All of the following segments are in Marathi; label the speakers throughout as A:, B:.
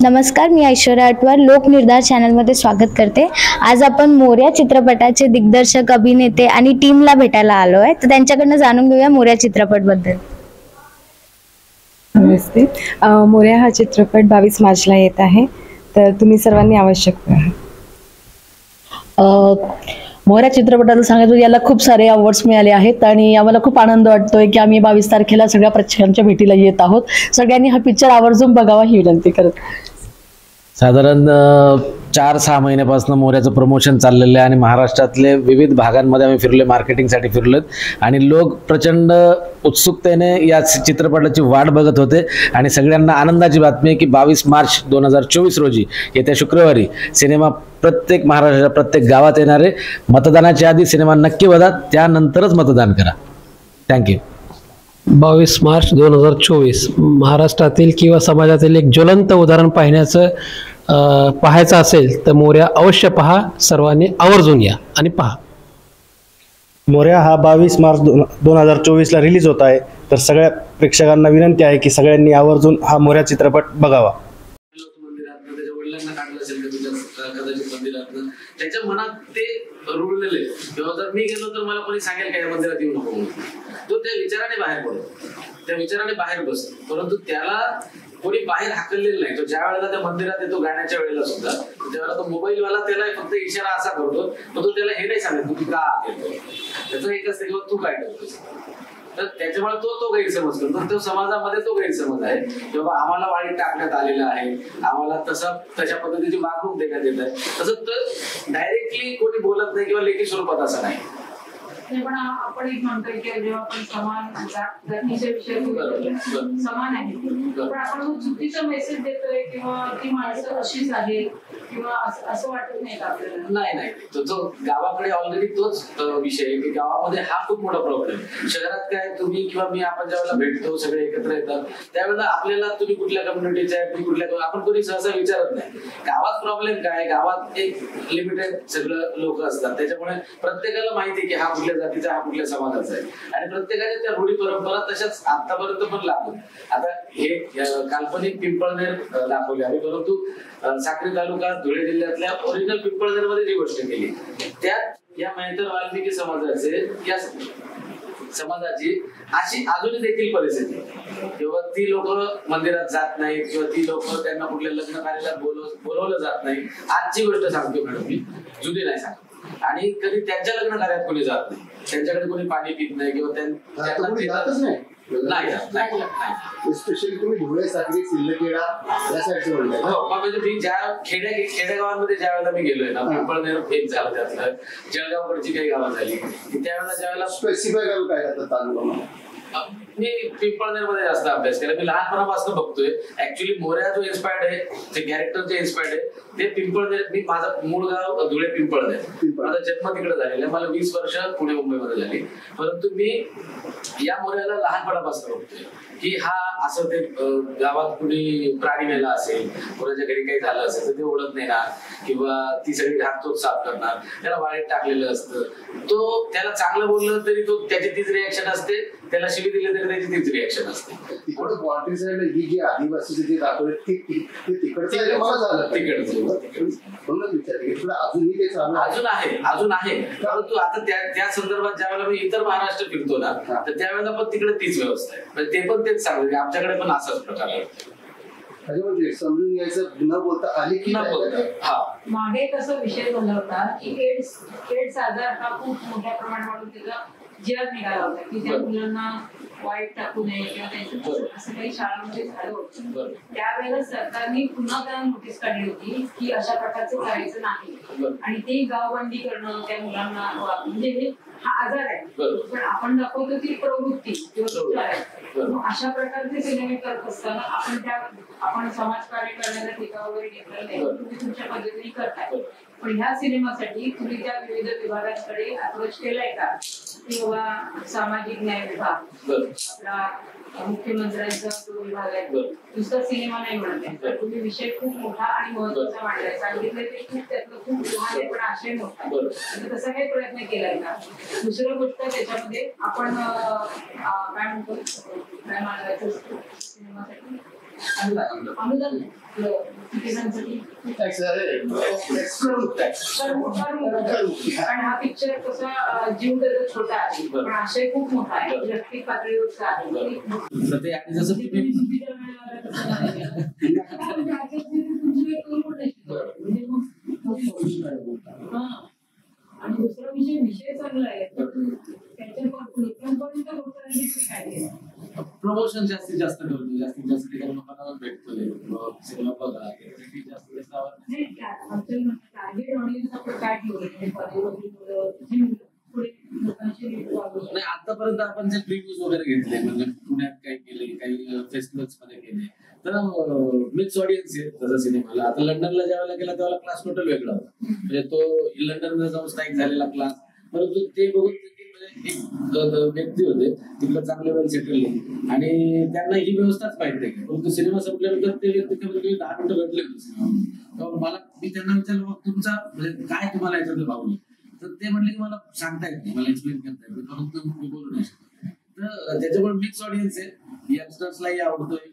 A: नमस्कार, मी ऐश्वर्या अटवार लोकनिर्धार चॅनलमध्ये स्वागत करते। आज आपण मोरया चित्रपटाचे दिग्दर्शक, अभिनेते आणि टीमला भेटायला आलो आहे, तर त्यांच्याकडनं जाणून घेऊया मोरया चित्रपटबद्दल।
B: नमस्ते। मोरया हा चित्रपट 22 मार्चला येत आहे, तर तुम्ही सर्वांनी आवश्यक पाहा।
C: मोरया चित्रपटाचं सांगायचं याला खूप सारे अवॉर्ड्स मिळाले आहेत आणि आम्हाला खूप आनंद वाटतोय की आम्ही 22 तारखेला सगळ्या प्रेक्षकांच्या भेटीला येत आहोत। सगळ्यांनी हा पिक्चर आवर्जून बघावा ही विनंती करत।
D: साधारण 4-6 महिन्यापासून मोरयाचं प्रमोशन चाललेलं आहे आणि महाराष्ट्रातले विविध भागांमध्ये आम्ही फिरलोय, मार्केटिंगसाठी फिरलोय आणि लोक प्रचंड उत्सुकतेने या चित्रपटाची वाट बघत होते आणि सगळ्यांना आनंदाची बातमी आहे की 22 मार्च 2024 रोजी येत्या शुक्रवारी सिनेमा प्रत्येक महाराष्ट्राच्या प्रत्येक गावात येणार आहे। मतदानाच्या आधी सिनेमा नक्की बघा, त्यानंतरच मतदान करा। थँक्यू।
E: 22 मार्च 2024 महाराष्ट्रातील किंवा समाजातील एक ज्वलंत उदाहरण पाहायचं असेल तर मोरया अवश्य पहा। सर्वांनी आवर्जून या आणि पहा।
F: मोरया हा 22 मार्च 2024 रिलीज होत आहे, तर सगळ्या प्रेक्षकांना विनंती आहे की सगळ्यांनी आवर्जून हा मोरया चित्रपट बघावा।
D: त्याच्या वडिलांना काढलं असेल कदाचित मंदिरात, त्याच्या मनात ते रुळलेले किंवा जर मी गेलो तर मला कोणी सांगेल काय मंदिरात येऊ नको, तो त्या विचाराने बाहेर पडतो, त्या विचाराने बाहेर बसतो। परंतु त्याला कोणी बाहेर हाकललेलं नाही। तो ज्या वेळेला त्या मंदिरात येतो गाण्याच्या वेळेला सुद्धा, त्यावेळेला तो मोबाईलवाला त्याला फक्त इशारा असा करतो, पण तो त्याला हे नाही सांगत तू का येतो, त्याचं एक असतं किंवा तू काय करतोस। तर त्याच्यामुळे तो गैरसमज करतो, तो समाजामध्ये तो गैरसमज आहे किंवा आम्हाला वाळीत टाकण्यात आलेलं आहे, आम्हाला तशा पद्धतीची वागणूक देण्यात येत आहे। तसं तर डायरेक्टली कोणी बोलत नाही किंवा लेखी स्वरूपात असं नाही।
G: पण आपण एक म्हणतोय की जेव्हा आपण समान जातीच्या विषयी समान आहे, पण आपण चुकीचा मेसेज देतोय किंवा ती माणसं अशीच आहे किंवा असं वाटत नाही का आपल्याला?
D: नाही, तो गावाकडे ऑलरेडी तोच विषय आहे की गावामध्ये हा खूप मोठा प्रॉब्लेम। शहरात काय तुम्ही किंवा मी आपण ज्यावेळेला भेटतो सगळे एकत्र येतात त्यावेळेला आपल्याला तुम्ही कुठल्या कम्युनिटीचे आहे, तुम्ही कुठल्या, आपण कोणी सहसा विचारत नाही। गावात प्रॉब्लेम काय, गावात एक लिमिटेड सगळं लोक असतात, त्याच्यामुळे प्रत्येकाला माहिती आहे की हा कुठल्या जातीचा, हा कुठल्या समाजाचा आहे आणि प्रत्येकाच्या त्या रूढी परंपरा तशाच आतापर्यंत पण लागू। आता हे काल्पनिक पिंपळनेर दाखवले आहे, परंतु साक्री तालुका धुळे जिल्ह्यातल्या ओरिजिनल पिंपळनेर मध्ये जी गोष्ट केली त्यात या मेहतर वाल्मिकी समाजाची अशी अजूनही देखील परिस्थिती किंवा ती लोक मंदिरात जात नाहीत किंवा ती लोक त्यांना कुठल्या लग्न कार्याला बोलवलं जात नाही। आजची गोष्ट सांगतो मॅडम, मी जुनी नाही सांगतो, आणि कधी त्यांच्या लग्न कार्यात कोणी जात नाही, त्यांच्याकडे कोणी पाणी पित नाही किंवा
H: स्पेशली तुम्ही धुळे, साक्री, सिल्लखेडा या साईडचे म्हणताय?
D: हो, म्हणजे मी ज्या खेडेगावांमध्ये ज्या वेळेला मी गेलोय ना, पिंपळनेर एक झालं, त्यातलं जळगावकडची काही गावं झाली, त्यावेळेला ज्यावेळेला
H: स्पेसिफाय करून काय करतात तालुका?
D: मी पिंपळनेर मध्ये जास्त अभ्यास केला, मी लहानपणापासून बघतोय। ऍक्च्युली मोरया जो इन्स्पायर्ड आहे, जे कॅरेक्टर जे इन्स्पायर्ड आहे ते पिंपळनेर, मी माझं मूळ गाव धुळे पिंपळनेर, माझा जन्म तिकडे झालेला आहे, मला 20 वर्ष पुणे मुंबईमध्ये झाली, परंतु मी या मोरयाला लहानपणापासून बघतोय की हा असं ते गावात कुणी प्राणी मेला असेल, कोणाच्या घरी काही झालं असेल तर ते ओढत नेणार किंवा ती सगळी घात तोच साफ करणार, त्याला वाळीत टाकलेलं असतं, तो त्याला चांगलं बोललं तरी तो त्याची तीच रिॲक्शन असते, त्याला शिवी दिली तरी त्याची तीच रिॲक्शन असते।
H: तिकडे बॉर्डर साईडला ही जी आदिवासी जे दाखवले तिकडचं मला झालं, म्हणूनच विचारले अजूनही ते चालू
D: अजून आहे, परंतु आता त्या संदर्भात ज्यावेळेला मी इतर महाराष्ट्र फिरतो ना, तर त्यावेळेला पण तिकडे तीच व्यवस्था आहे, म्हणजे ते पण तेच सांगते आमच्याकडे पण असाच प्रकार आहे।
H: म्हणजे समजून घ्यायचं न बोलता आली की
G: मागे कसा विषय झाला होता की एड्स आजार हा खूप मोठ्या प्रमाणात त्याचा जग निघाला होता की त्या मुलांना वाईट टाकू नये किंवा त्यांचं असं काही शाळांमध्ये झालं होतं। त्यावेळेला सरकारने पुन्हा त्यांना नोटीस काढली होती की अशा प्रकारचं करायचं नाही आणि ते गावबंदी करणं, त्या मुलांना म्हणजे हा आजार आहे, पण आपण दाखवतो ती प्रवृत्ती किंवा विचार आहे। अशा प्रकारचे सिनेमे करत असताना आपण समाजकार्य करण्याचा टीका वगैरे घेतलेला नाही, तुम्ही तुमच्या पद्धतीने करताय, पण ह्या सिनेमासाठी तुम्ही त्या विविध विभागांकडे अप्रोच केलाय का की बाबा सामाजिक न्याय विभाग, आपला मुख्यमंत्र्यांचा जो विभाग आहे, नुसता सिनेमा नाही म्हणत, तुम्ही विषय खूप मोठा आणि महत्वाचा मांडलाय, सांगितलं ते खूप त्यातलं खूप लहान पण आशय मोठा, तसा काही प्रयत्न केलाय का? दुसरं गोष्ट त्याच्यामध्ये आपण काय म्हणतो, काय मांडायचं सिनेमासाठी अनुदान तिकिटांसाठी कारण हा पिक्चर कसा जीव त्याचा छोटा आहे पण आशय खूप मोठा आहे जागतिक पातळीवरचा आहे
D: आणि जसं तुम्ही
G: आणि दुसरा विषय चांगला आहे त्याच्यापर्यंत काय केलं
D: प्रमोशन जास्तीत जास्त करतो जास्तीत जास्त ठिकाणी लोकांना भेटतोय सिनेमा बघा जास्तीत जास्त
G: टार्गेट ऑडियन्स आपण काय
D: नाही आतापर्यंत आपण जे रिव्ह्यूज वगैरे घेतले म्हणजे पुण्यात काय केले काही फेस्टिवल्स मध्ये केले तर मिक्स ऑडियन्स आहे तसं सिनेमाला. आता लंडनला ज्यावेळेला गेला त्यावेळेला क्लास टोटल वेगळा होता म्हणजे तो लंडनमध्ये जाऊन स्ट्राईक झालेला क्लास परंतु ते बघून एक व्यक्ती होते तिकडे चांगले वेल सेटल आणि त्यांना ही व्यवस्थाच माहित नाही परंतु सिनेमा संपल्यानंतर ते व्यक्ती कमीत कमी 10 मिनिटं घडले होते मला मी त्यांना विचारलं मग तुमचा म्हणजे काय तुम्हाला याच्यातलं भावलं तर ते म्हणले की मला सांगता येत नाही मला एक्सप्लेन करता येत नाही परंतु मी बोलू नाही शकतो. तर त्याच्यामुळे मिक्स ऑडियन्स आहे यंगस्टर्सलाही आवडतोय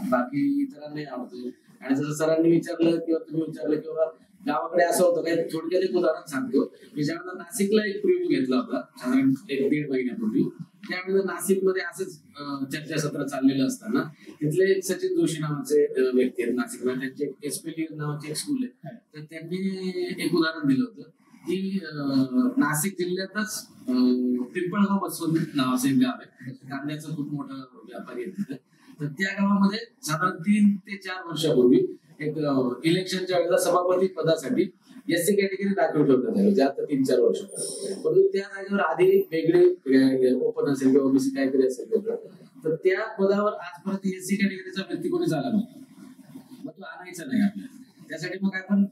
D: बाकी इतरांनाही आवडतोय आणि जसं सरांनी विचारलं किंवा तुम्ही विचारलं किंवा गावाकडे असं होतं काही थोडक्यात एक उदाहरण सांगतो मी ज्यावेळेला नाशिकला एक प्रिव्ह्यू घेतला होता साधारण 1-1.5 महिन्यापूर्वी त्यावेळेला नाशिकमध्ये असंच चर्चासत्र चाललेलं असताना तिथले एक सचिन जोशी नावाचे व्यक्ती आहेत नाशिकला त्यांचे एसपीली नावाचे एक स्कूल आहे तर त्यांनी एक उदाहरण दिलं होतं की नाशिक जिल्ह्यातच पिंपळगाव बसवंत नावाचं एक गाव आहे कांद्याचं खूप मोठं व्यापारी आहे तिथे तर त्या गावामध्ये साधारण 3 ते 4 वर्षापूर्वी एक इलेक्शनच्या वेळेला सभापती पदासाठी एससी कॅटेगरी दाखल ठेवण्यात आली आता 3-4 वर्ष परंतु त्या जागेवर आधी वेगळे ओपन असेल किंवा ओबीसी काहीतरी असेल तर त्या पदावर आजपर्यंत एससी कॅटेगरीचा व्यक्ती कोणी झाला नव्हता मग तो आणायचा नाही आपल्याला त्यासाठी मग आपण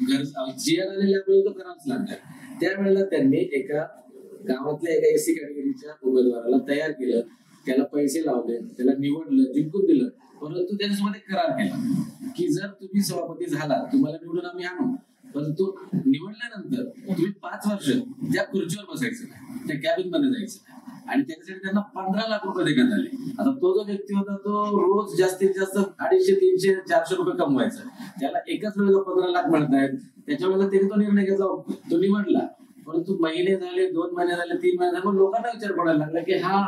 D: घर जीआर आलेले आपल्याला तो करावाच लागणार त्यावेळेला त्यांनी एका गावातल्या एका एससी कॅटेगरीच्या उमेदवाराला तयार केलं त्याला पैसे लावले त्याला निवडलं जिंकून दिलं परंतु त्याच्यासोबत एक करार केला की जर तुम्ही सभापती झाला तुम्हाला निवडून आम्ही आणू परंतु निवडल्यानंतर तुम्ही 5 वर्ष त्या खुर्चीवर बसायचं नाही त्या कॅबिन मध्ये जायचं आणि त्याच्यासाठी त्यांना 15 लाख रुपये देण्यात आले. आता तो जो व्यक्ती होता तो रोज जास्तीत जास्त 250-300-400 रुपये कमवायचा त्याला एकाच वेळेला 15 लाख मिळत आहेत त्याच्या वेळेला त्यांनी तो निर्णय घेतला तो निवडला परंतु महिने झाले 2 महिने झाले 3 महिने झाले मग लोकांना विचार पडायला लागला की हा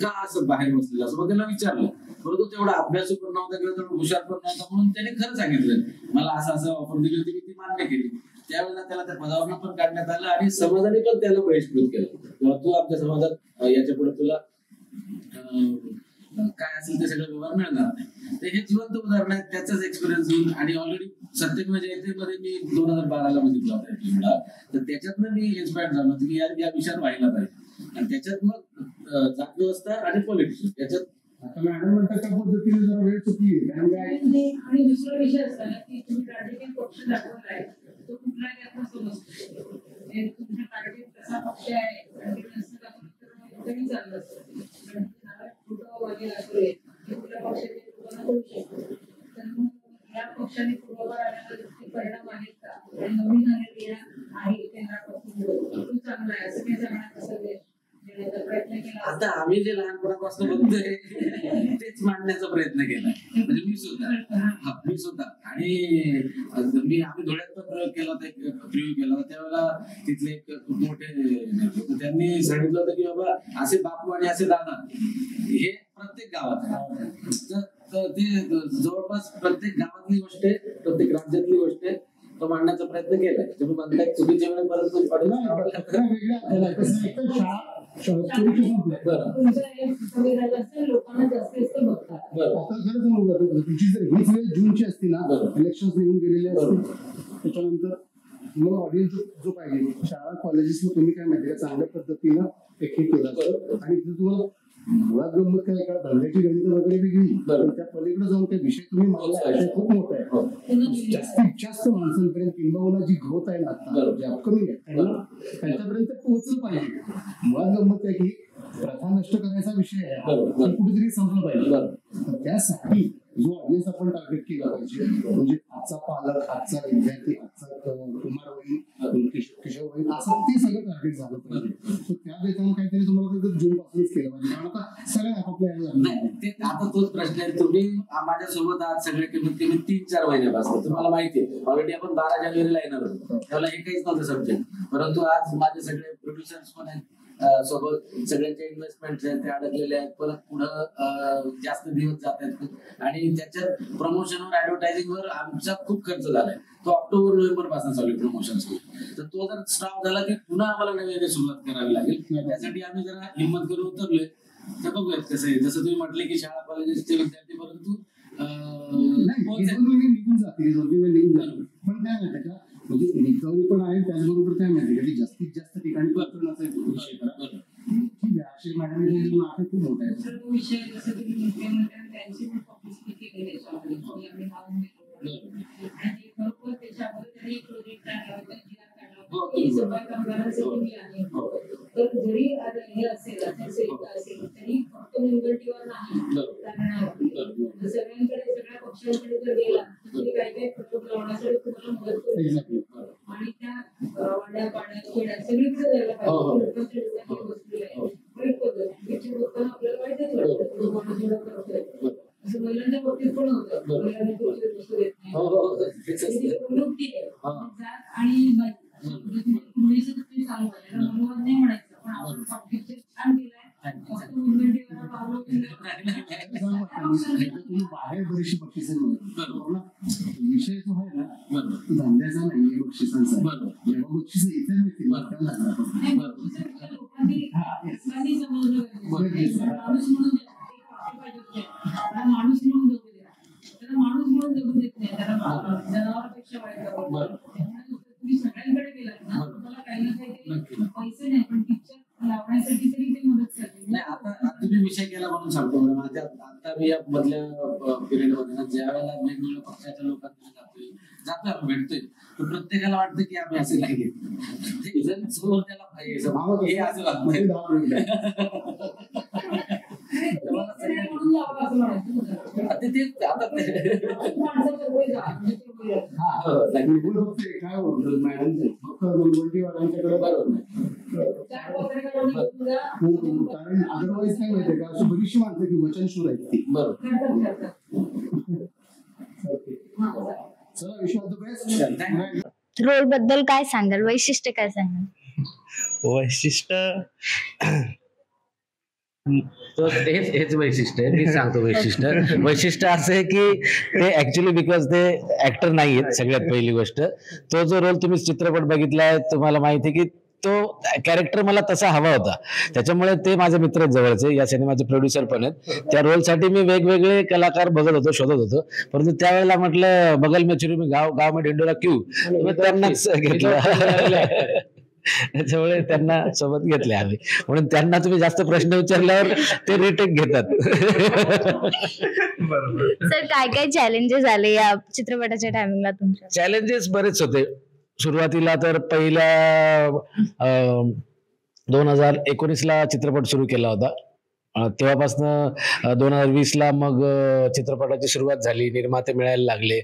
D: का असं बाहेर बसलेला असं मग त्याला विचारलं परंतु तेवढा अभ्यास पण नव्हता किंवा तेवढा हुशार पण नव्हता म्हणून त्याने खरं सांगितलं मला असं ऑफर दिली होती मी ती मान्य केली त्यावेळेला त्याला त्या पदावरनं पण काढण्यात आलं आणि समाजाने पण त्याला बहिष्कृत केलं किंवा तू आमच्या समाजात याच्या पुढे तुला काय असेल ते सगळं व्यवहार मिळणार नाही तर हे जिवंत उदाहरण आहे त्याचाच एक्सपिरियन्स घेऊन आणि ऑलरेडी सत्यमेव जयतेमध्ये मी 2012ला बघितला होता फिल्मला तर त्याच्यातनं मी इन्स्पायर झालो होतो की या विषयावर व्हायला पाहिजे आणि त्याच्यात मग जात व्यवस्था आणि पॉलिटिक्स त्याच्यात
H: मॅडम म्हणतात त्या पद्धतीने जरा वेळ चुकली
G: आणि दुसरा विषय असा की तुम्ही राजकीय पक्ष दाखवलाय तो कुठला त्यातनं समजतो तुमचा टार्गेट कसा पक्ष आहे तरी चाललं असतं फोटो वगैरे दाखवले कुठल्या पक्षाचे लोकांना करू शकतो तर मग या पक्षाने पूर्वभार आणण्याचा परिणाम आहेत का आणि नवीन आलेले आहे त्यांना चांगला आहे असं काही सांगण्यात कसं प्रयत्न केला
D: आता आम्ही जे लहानपणापासून बघतोय तेच मांडण्याचा प्रयत्न केला म्हणजे मी सुद्धा आणि आम्ही धुळ्यात पण प्रयोग केला होता एक प्रिव्ह्यू केला होता त्यावेळेला तिथले एक खूप मोठे त्यांनी सांगितलं होतं की बाबा असे बापू आणि असे दादा हे प्रत्येक गावात आहे तर ते जवळपास प्रत्येक गावातली गोष्ट आहे प्रत्येक राज्यातली गोष्ट आहे तो मांडण्याचा प्रयत्न केलाय तुम्ही म्हणताय चुकीच्या वेळेस परत
G: लोकांना जास्त बघतात
H: तुमची जर हीच वेळ जूनची असती ना इलेक्शन निघून गेलेले असते त्याच्यानंतर तुम्हाला ऑडियन्स जो पाहिजे शाळा कॉलेजेस तुम्ही काय माहिती का चांगल्या पद्धतीनं एक हे केलं असतं आणि तुम्हाला मुळात गंमत काय का धंद्याची गणित वगैरे वेगळी त्या पलीकडे जाऊन ते विषय तुम्ही मांडला विषय खूप मोठा आहे जास्तीत जास्त माणसांपर्यंत किंबहुना जी ग्रोथ आहे ना आता जे अपकमिंग आहे त्यांच्यापर्यंत पोहोचलं पाहिजे मुळात गंमत आहे की प्रथा नष्ट करायचा विषय आहे कुठेतरी संपलं पाहिजे त्यासाठी जो ऑडियन्स आपण टार्गेट केला पाहिजे, म्हणजे आजचा पालक, आजचा विद्यार्थी, आजचा कुमारवयीन, किशोरवयीन, असं ते सगळं टार्गेट झालं पाहिजे. तर त्या देताना काहीतरी तुम्हाला जून पासूनच केलं पाहिजे, कारण आता सगळ्या आपापल्या यायला लागले.
D: नाही, ते आता तोच प्रश्न आहे. तुम्ही माझ्यासोबत आज सगळे कमीत कमी 3-4 महिन्यापासून, तुम्हाला माहिती आहे ऑलरेडी आपण 12 जानेवारीला येणार होतो, त्याला हे काहीच नव्हतं सब्जेक्ट. परंतु आज माझे सगळे प्रोड्युसर्स पण आहेत सोबत, सगळ्यांच्या इन्व्हेस्टमेंट आहेत ते अडकलेले आहेत, परत पुढं जास्त दिवस जात आहेत आणि त्याच्यात प्रमोशनवर, ऍडव्हर्टायझिंगवर आमचा खूप खर्च झालाय. तो ऑक्टोबर-नोव्हेंबर पासून चालू आहे प्रमोशन. तर तो जर स्टॉप झाला की पुन्हा आम्हाला नव्याने सुरुवात करावी लागेल. त्यासाठी आम्ही जरा हिंमत करून उतरलोय. तर बघूयात कसं आहे. जसं तुम्ही म्हटले की शाळा कॉलेजेसचे विद्यार्थी, परंतु
H: निघून जातील, 2-3 महिने निघून जातील. पण काय माहिती का, म्हणजे रिकव्हरी पण आहे, त्याचबरोबर काय माहिती का, जास्तीत जास्त ठिकाणी पकडण्याचा विषय करा. ठीक आहे, अक्षय मॅडम नाटक खूप मोठा आहे.
G: तो विषय जसं तुम्ही मुख्यमंत्र्यांनी त्यांची पण पब्लिसिटी केलेली आहे आम्ही लावून देतो आणि बरोबर त्याच्यामध्ये त्यांनी प्रोजेक्ट आणला होता, जिल्हा काढला होता की सफाई कामगारांचं तुम्ही आहे. तर जरी हे असेल असेल तरी फक्त मुनगंटीवर नाही, कारण सगळ्यांकडे, सगळ्या पक्षांकडे जर गेला तरी काही काही प्रकल्प लावण्यासाठी तुम्हाला मदत करू आणि त्या वाड्या पाड्या खेड्या सगळीकडे जायला पाहिजे. लोकांच्या डोक्यात बसलेलं आहे वाईट पद्धत, लोकांना आपल्याला वाईटच वाटतं माणूस जेवढं करतोय. असं महिलांच्या बाबतीत पण होतं, महिलांना बसू देत नाही आणि चालू आहे मनोवाद नाही म्हणायचं, पण आपण टॉपिक छान दिलाय.
H: तुम्ही बाहेर बरीचशी बक्षिसं मिळतात. विषय जो आहे ना तो धंद्याचा नाहीये, बक्षिसांचा. जेव्हा बक्षिसं इथे मिळतील
G: लोकांनी समजलं माणूस म्हणून माणूस म्हणून जगू द्या, त्याला माणूस म्हणून जगू देत नाही, त्याला जनावरांपेक्षा वाईट. तुम्ही सगळ्यांकडे गेलात ना, तुम्हाला काही ना काही पैसे नाही पण पिक्चर लावण्यासाठी तरी ते मदत करते.
D: नाही, आता तुम्ही विषय केला म्हणून सांगतो मॅडम. आता मी या मधल्या पिरियड मध्ये ना, ज्या वेळेला वेगवेगळ्या पक्षाच्या लोकांना जातोय आपण भेटतोय, तर प्रत्येकाला वाटतं की आम्ही असे नाही घेत, समोर त्याला पाहिजे हे असं
H: काय बोलतो मॅडम, फक्त मुनगंटीवाल्यांच्याकडे बरोबर नाही. कारण अदरवाईज काय माहितीये का, अशी बरीचशी माणसं की वचनशूर आहेत ती. बरोबर. चला, wish all the best.
A: Role बद्दल काय सांगाल, वैशिष्ट्य काय सांगाल?
F: वैशिष्ट्य
D: हेच वैशिष्ट्य आहे. मी सांगतो वैशिष्ट्य असं आहे की ते ऍक्च्युली बिकॉज ते ऍक्टर नाही आहेत. सगळ्यात पहिली गोष्ट, तो जो रोल तुम्ही चित्रपट बघितलाय तुम्हाला माहिती आहे की तो कॅरेक्टर मला तसा हवा होता. त्याच्यामुळे ते माझे मित्र आहेत जवळचे, या सिनेमाचे प्रोड्युसर पण आहेत. त्या रोलसाठी मी वेगवेगळे कलाकार बघत होतो, शोधत होतो. परंतु त्यावेळेला म्हटलं बगल में चुरू में गाव में ढिंडोरा क्यू, त्यांनाच घेतलं. त्याच्यामुळे त्यांना सोबत घेतले आम्ही. म्हणून त्यांना तुम्ही जास्त प्रश्न विचारल्यावर ते रिटेक घेतात.
A: सर, काय काय चॅलेंजेस आले या चित्रपटाच्या टायमिंगला तुमच्या?
E: चॅलेंजेस बरेच होते. सुरुवातीला तर पहिल्या 2019ला चित्रपट सुरू केला होता. तेव्हापासनं 2020ला मग चित्रपटाची सुरुवात झाली, निर्माते मिळायला लागले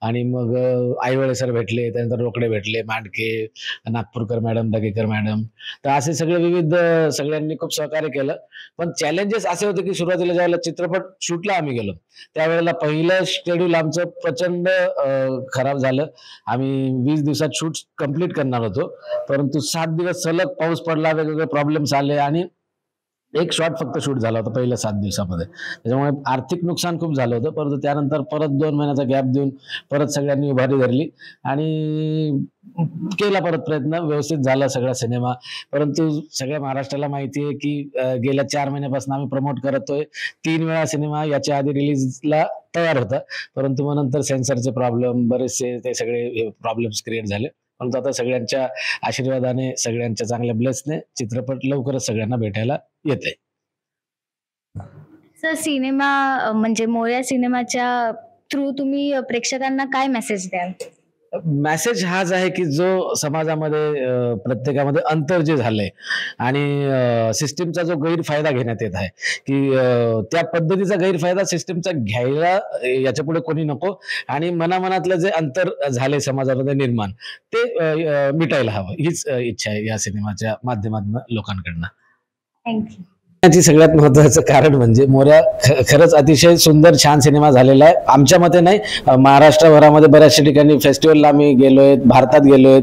E: आणि मग आईवळे सर भेटले, त्यानंतर रोकडे भेटले, मांडके, नागपूरकर मॅडम, दगेकर मॅडम. तर असे सगळे विविध सगळ्यांनी खूप सहकार्य केलं. पण चॅलेंजेस असे होते की सुरुवातीला ज्यावेळेला चित्रपट शूटला आम्ही गेलो त्यावेळेला पहिलं शेड्यूल आमचं प्रचंड खराब झालं. आम्ही 20 दिवसात शूट कंप्लीट करणार होतो, परंतु 7 दिवस सलग पाऊस पडला, वेगवेगळे प्रॉब्लेम्स आले आणि एक शॉट फक्त शूट झाला होता पहिल्या 7 दिवसामध्ये. त्याच्यामुळे आर्थिक नुकसान खूप झालं होतं. परंतु त्यानंतर परत 2 महिन्याचा गॅप देऊन परत सगळ्यांनी उभारी धरली आणि केला परत प्रयत्न. व्यवस्थित झाला सगळा सिनेमा. परंतु सगळ्या महाराष्ट्राला माहिती आहे की गेल्या 4 महिन्यापासून आम्ही प्रमोट करतोय. 3 वेळा सिनेमा याच्या आधी रिलीजला तयार होता, परंतु मग नंतर सेन्सरचे प्रॉब्लेम, बरेचसे ते सगळे प्रॉब्लेम्स क्रिएट झाले. परंतु आता सगळ्यांच्या आशीर्वादाने, सगळ्यांच्या चांगल्या ब्लेसने चित्रपट लवकरच सगळ्यांना भेटायला येते.
A: सर, सिनेमा म्हणजे मोरया सिनेमाच्या थ्रू तुम्ही प्रेक्षकांना काय मेसेज द्याल?
I: मेसेज हाच आहे की जो समाजामध्ये प्रत्येकामध्ये अंतर जे झालंय आणि सिस्टीमचा जो गैरफायदा घेण्यात येत आहे की त्या पद्धतीचा गैरफायदा सिस्टीमचा घ्यायला याच्या पुढे कोणी नको आणि मनामनातलं जे अंतर झालंय समाजामध्ये निर्माण ते मिटायला हवं हीच इच्छा आहे या सिनेमाच्या माध्यमातून लोकांकडनं.
A: थँक्यू.
I: याची सगळ्यात महत्वाचं कारण म्हणजे मोरया खरंच अतिशय सुंदर छान सिनेमा झालेला आहे. आमच्या मते नाही, महाराष्ट्रभरामध्ये बऱ्याचशा ठिकाणी फेस्टिवलला आम्ही गेलोय, भारतात गेलोय,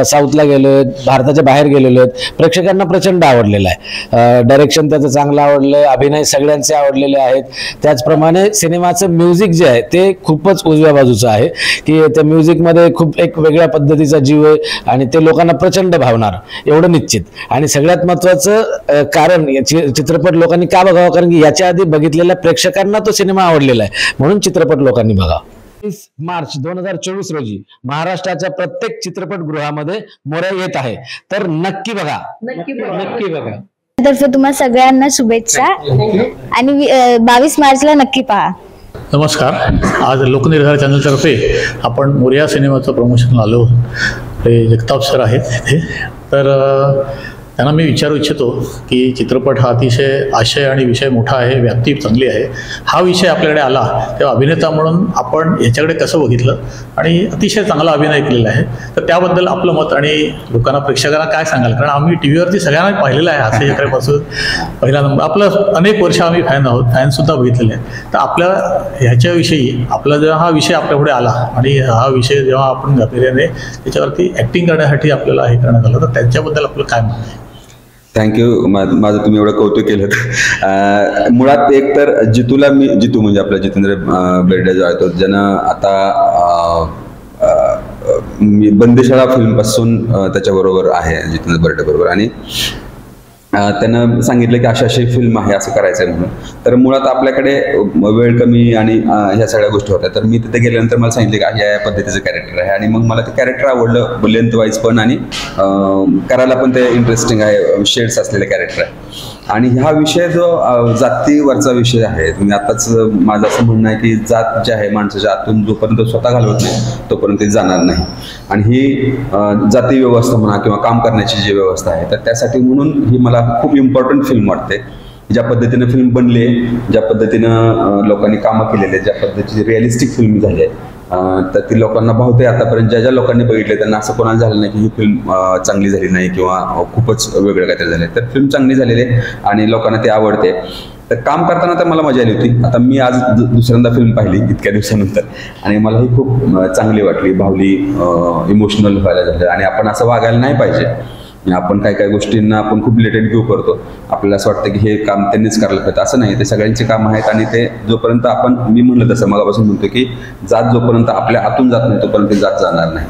I: साऊथला गेलोय, भारताच्या बाहेर गेलेलो आहेत. प्रेक्षकांना प्रचंड आवडलेलं आहे. डायरेक्शन त्याचं चांगलं आवडलंय, अभिनय सगळ्यांचे आवडलेले आहेत. त्याचप्रमाणे सिनेमाचं म्युझिक जे आहे ते खूपच उजव्या बाजूचं आहे की त्या म्युझिकमध्ये खूप एक वेगळ्या पद्धतीचा जीव आहे आणि ते लोकांना प्रचंड भावणार एवढं निश्चित. आणि सगळ्यात महत्वाचं कारण चित्रपट लोकांनी का बघावा, कारण की याच्या आधी बघितलेल्या प्रेक्षकांना तो सिनेमा आवडलेला आहे म्हणून चित्रपट लोकांनी बघावा. 30 मार्च 2024 रोजी महाराष्ट्राच्या प्रत्येक चित्रपटगृहामध्ये मोरया येत आहे, तर नक्की बघा, नक्की बघा.
A: तर्फे तुम्हाला सगळ्यांना शुभेच्छा आणि 22 मार्चला नक्की पहा.
J: नमस्कार. आज लोकनिर्धार चॅनलतर्फे आपण मोरया सिनेमाचं प्रमोशन आलो. ते जगताप सर आहेत तिथे. तर त्यांना मी विचारू इच्छितो की चित्रपट हा अतिशय आशय आणि विषय मोठा आहे, व्याप्ती चांगली आहे. हा विषय आपल्याकडे आला तेव्हा अभिनेता म्हणून आपण याच्याकडे कसं बघितलं आणि अतिशय चांगला अभिनय केलेला आहे, तर त्याबद्दल आपलं मत आणि लोकांना प्रेक्षकांना काय सांगाल? कारण आम्ही टी व्हीवरती सगळ्यांना पाहिलेलं आहे हास्य जत्रेपासून पहिला नंबर. आपलं अनेक वर्ष आम्ही फॅन आहोत, फॅनसुद्धा बघितलेले आहेत. तर आपल्या ह्याच्याविषयी आपला जेव्हा हा विषय आपल्यापुढे आला आणि हा विषय जेव्हा आपण गांभीर्याने त्याच्यावरती ॲक्टिंग करण्यासाठी आपल्याला हे करण्यात आलं, तर त्याच्याबद्दल आपलं काय मत आहे?
K: थँक्यू. माझं तुम्ही एवढं कौतुक केलं. मुळात एक तर जितू म्हणजे आपला जितेंद्र बेर्डे जो आहे तो ज्यानं आता बंदिशाळा फिल्मपासून त्याच्याबरोबर आहे जितेंद्र बेर्डे बरोबर आणि त्यानं सांगितलं की अशी फिल्म आहे असं करायचं आहे म्हणून. तर मुळात आपल्याकडे वेळ कमी आणि ह्या सगळ्या गोष्टी होत्या. तर मी तिथे गेल्यानंतर मला सांगितलं की या पद्धतीचं कॅरेक्टर आहे आणि मग मला ते कॅरेक्टर आवडलं, लेंथ वाईज पण आणि करायला पण ते इंटरेस्टिंग आहे, शेड्स असलेले कॅरेक्टर आहे. आणि हा विषय जो जातीवरचा विषय आहे, तुम्ही आताच माझं असं म्हणणं आहे की जात जे आहे माणसाच्या आतून जोपर्यंत स्वतः घालवत नाही तोपर्यंत ते जाणार नाही. आणि ही जाती व्यवस्था म्हणा किंवा काम करण्याची जी व्यवस्था आहे, तर त्यासाठी म्हणून ही मला खूप इम्पॉर्टंट फिल्म वाटते. ज्या पद्धतीनं फिल्म बनली आहे, ज्या पद्धतीनं लोकांनी कामं केलेली आहेत, ज्या पद्धतीची रिअलिस्टिक फिल्म झाली आहे, तर ती लोकांना भावते. आतापर्यंत ज्या लोकांनी बघितले त्यांना असं कोणाला झालं नाही की ही फिल्म चांगली झाली नाही किंवा खूपच वेगळं काहीतरी झालं. तर फिल्म चांगली झालेली आहे आणि लोकांना ते आवडते. तर काम करताना तर मला मजा आली होती. आता मी आज दुसऱ्यांदा फिल्म पाहिली इतक्या दिवसानंतर आणि मला ही खूप चांगली वाटली, भावली, इमोशनल व्हायला झालं. आणि आपण असं वागायला नाही पाहिजे. आपण काही गोष्टींना आपण खूप लेटेड व्ह्यू करतो, आपल्याला असं वाटतं की हे काम त्यांनीच करायला पाहिजे. असं नाही, ते सगळ्यांचे काम आहेत आणि ते जोपर्यंत आपण, मी म्हणलं तसं मगापासून म्हणतो की जात जोपर्यंत आपल्या आतून जात नाही तोपर्यंत ते जात जाणार नाही.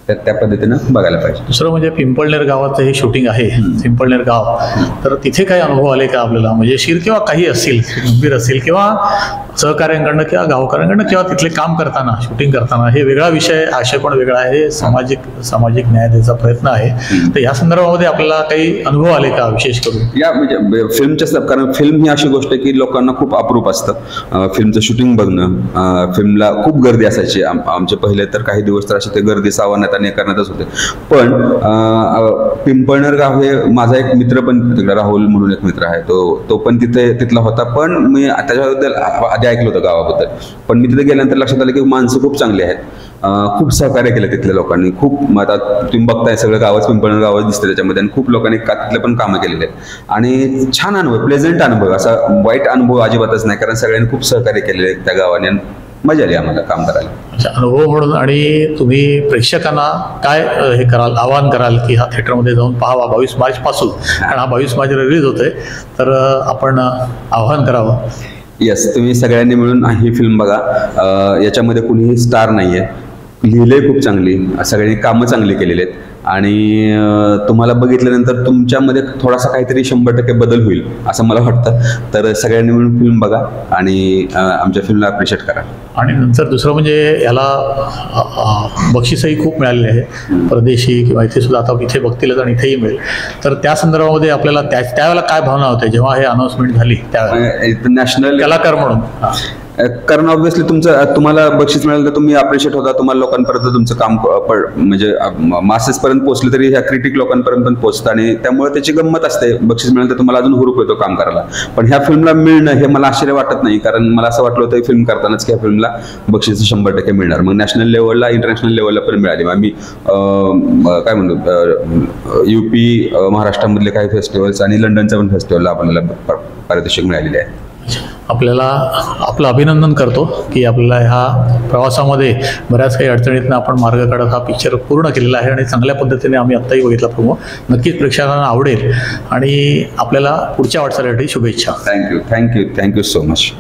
K: तर त्या पद्धतीनं बघायला पाहिजे.
J: दुसरं म्हणजे पिंपळनेर गावाचं हे शूटिंग आहे, पिंपळनेर गाव, तर तिथे काही अनुभव आले का आपल्याला? म्हणजे शीर किंवा काही असतील, गंभीर असतील किंवा सहकार्यांकडनं किंवा गावकऱ्यांकडनं किंवा तिथले काम करताना, शूटिंग करताना हे वेगळा विषय, आशय पण वेगळा आहे, सामाजिक न्याय द्यायचा प्रयत्न आहे. तर या संदर्भामध्ये आपल्याला काही अनुभव आले का विशेष करून?
K: या म्हणजे फिल्मच्या, कारण फिल्म ही अशी गोष्ट आहे की लोकांना खूप अप्रूप असतं फिल्मचं शूटिंग बघणं. फिल्मला खूप गर्दी असायची. आमचे पहिले तर काही दिवस तर असे ते गर्दी सावरण्यात आणि करण्यातच होते. पण पिंपळनेर गाव हे माझा एक मित्र पण तिकडे, राहुल म्हणून एक मित्र आहे, तो पण तिथला होता. पण मी त्याच्याबद्दल आधी ऐकलं होतं गावाबद्दल, पण मी तिथे गेल्यानंतर लक्षात आलं की माणसं खूप चांगली आहेत. खूप सहकार्य केलं तिथल्या लोकांनी. खूप आता तुम्ही बघताय सगळं गावच पिंपळनेर गावच दिसतं त्याच्यामध्ये आणि खूप लोकांनी तिथले पण कामं केलेले आहेत आणि छान अनुभव, प्लेझेंट अनुभव, असा वाईट अनुभव अजिबातच नाही, कारण सगळ्यांनी खूप सहकार्य केलेले आहे त्या गावाने. मजा आली आम्हाला काम करायला.
J: अनुभव म्हणून. आणि तुम्ही प्रेक्षकांना काय हे कराल, आवाहन कराल की हा थिएटरमध्ये जाऊन पाहावा 22 मार्च पासून, कारण हा 22 मार्च रिलीज होतोय, तर आपण आवाहन करावं?
K: येस, तुम्ही सगळ्यांनी मिळून ही फिल्म बघा. याच्यामध्ये कुणीही स्टार नाहीये, लिहिलंय खूप चांगली, सगळ्यांनी कामं चांगली केलेली आहेत आणि तुम्हाला बघितल्यानंतर तुमच्यामध्ये थोडासा काहीतरी 100% बदल होईल असं मला वाटतं. तर सगळ्यांनी मिळून फिल्म बघा आणि आमच्या फिल्मला अप्रिशिएट करा.
J: आणि नंतर दुसरं म्हणजे याला बक्षीसही खूप मिळालेले आहे, परदेशी किंवा इथे सुद्धा आता इथे बघतीलच आणि इथेही मिळेल. तर त्या संदर्भामध्ये आपल्याला त्यावेळेला काय भावना होत्या जेव्हा हे अनाउन्समेंट झाली त्यावेळेला
K: नॅशनल
J: कलाकार म्हणून?
K: कारण ऑब्व्हियसली तुम्हाला बक्षीस मिळालं तर तुम्ही अप्रिशिएट होता, तुम्हाला लोकांपर्यंत तुमचं काम म्हणजे मासेस पर्यंत पोहोचलं तरी ह्या क्रिटिक लोकांपर्यंत पण पोहोचतं आणि त्यामुळे त्याची गंमत असते. बक्षीस मिळालं तर तुम्हाला अजून हुरूप येतो काम करायला. पण ह्या फिल्मला मिळणं हे मला आश्चर्य वाटत नाही, कारण मला असं वाटलं होतं फिल्म करतानाच की ह्या फिल्मला बक्षीस 100% मिळणार. मग नॅशनल लेवलला, इंटरनॅशनल लेवलला पण मिळाली. आम्ही काय म्हणतो UP महाराष्ट्रामधले काही फेस्टिवल्स आणि लंडनच्या पण फेस्टिवलला आपल्याला पारितोषिक मिळालेले आहे.
J: आपल्याला आपलं अभिनंदन करतो की आपल्याला ह्या प्रवासामध्ये बऱ्याच काही अडचणीतनं आपण मार्ग काढत हा पिक्चर पूर्ण केलेला आहे आणि चांगल्या पद्धतीने आम्ही आत्ताही बघितला प्रोमो. नक्कीच प्रेक्षकांना आवडेल आणि आपल्याला पुढच्या वाटचालीसाठी शुभेच्छा.
K: Thank you so much.